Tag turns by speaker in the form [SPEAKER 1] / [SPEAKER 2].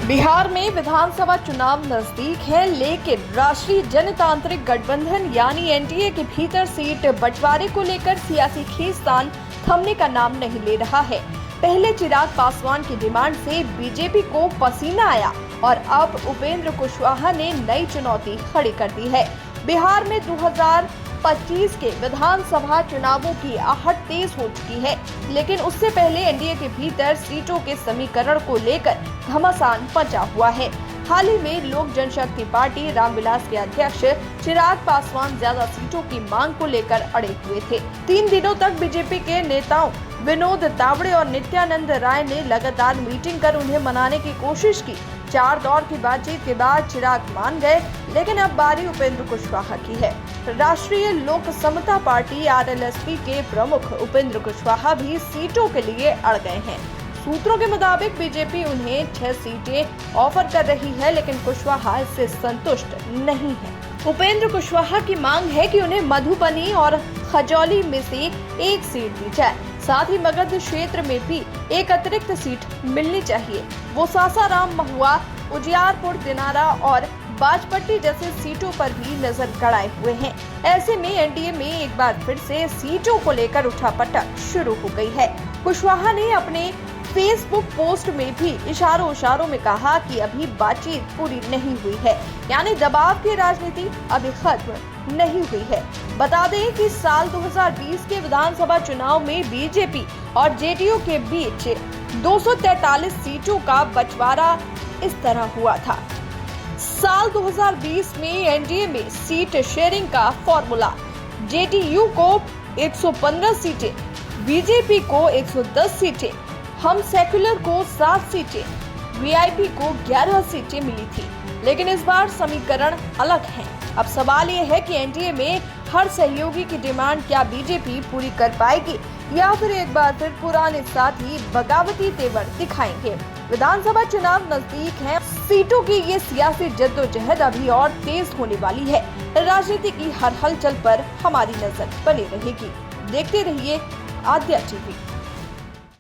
[SPEAKER 1] बिहार में विधानसभा चुनाव नजदीक है, लेकिन राष्ट्रीय जनतांत्रिक गठबंधन यानी एनडीए के भीतर सीट बंटवारे को लेकर सियासी खींचतान थमने का नाम नहीं ले रहा है। पहले चिराग पासवान की डिमांड से बीजेपी को पसीना आया और अब उपेंद्र कुशवाहा ने नई चुनौती खड़ी कर दी है। बिहार में 2025 के विधानसभा चुनावों की आहट तेज हो चुकी है, लेकिन उससे पहले एनडीए के भीतर सीटों के समीकरण को लेकर घमासान मचा हुआ है। हाल ही में लोक जनशक्ति पार्टी रामविलास के अध्यक्ष चिराग पासवान ज्यादा सीटों की मांग को लेकर अड़े हुए थे। 3 दिनों तक बीजेपी के नेताओं विनोद तावड़े और नित्यानंद राय ने लगातार मीटिंग कर उन्हें मनाने की कोशिश की। 4 दौर की बातचीत के बाद चिराग मान गए, लेकिन अब बारी उपेंद्र कुशवाहा की है। राष्ट्रीय लोक समता पार्टी आरएलएसपी के प्रमुख उपेंद्र कुशवाहा भी सीटों के लिए अड़ गए हैं। सूत्रों के मुताबिक बीजेपी उन्हें 6 सीटें ऑफर कर रही है, लेकिन कुशवाहा इससे संतुष्ट नहीं है। उपेंद्र कुशवाहा की मांग है कि उन्हें मधुबनी और खजौली में से एक सीट दी जाए, साथ ही मगध क्षेत्र में भी एक अतिरिक्त सीट मिलनी चाहिए। वो सासाराम, महुआ, उजियारपुर, दिनारा और बाजपट्टी जैसे सीटों पर भी नजर गड़ाए हुए हैं। ऐसे में एनडीए में एक बार फिर से सीटों को लेकर उठापटक शुरू हो गई है। कुशवाहा ने अपने फेसबुक पोस्ट में भी इशारों में कहा कि अभी बातचीत पूरी नहीं हुई है, यानी दबाव की राजनीति अभी खत्म नहीं हुई है। बता दें कि साल 2020 के विधानसभा चुनाव में बीजेपी और जेडीयू के बीच 243 सीटों का बंटवारा इस तरह हुआ था। साल 2020 में एनडीए में सीट शेयरिंग का फॉर्मूला जेडीयू को 115 सीटें, बीजेपी को 110 सीटें, हम सेक्युलर को 7 सीटें, वीआईपी को 11 सीटें मिली थी। लेकिन इस बार समीकरण अलग है। अब सवाल ये है कि एनडीए में हर सहयोगी की डिमांड क्या बीजेपी पूरी कर पाएगी, या फिर एक बार फिर पुराने साथी बगावती तेवर दिखाएंगे। विधानसभा चुनाव नजदीक है, सीटों की ये सियासी जद्दोजहद अभी और तेज होने वाली है। राजनीति की हर हलचल पर हमारी नजर बनी रहेगी। देखते रहिए आद्या टीवी।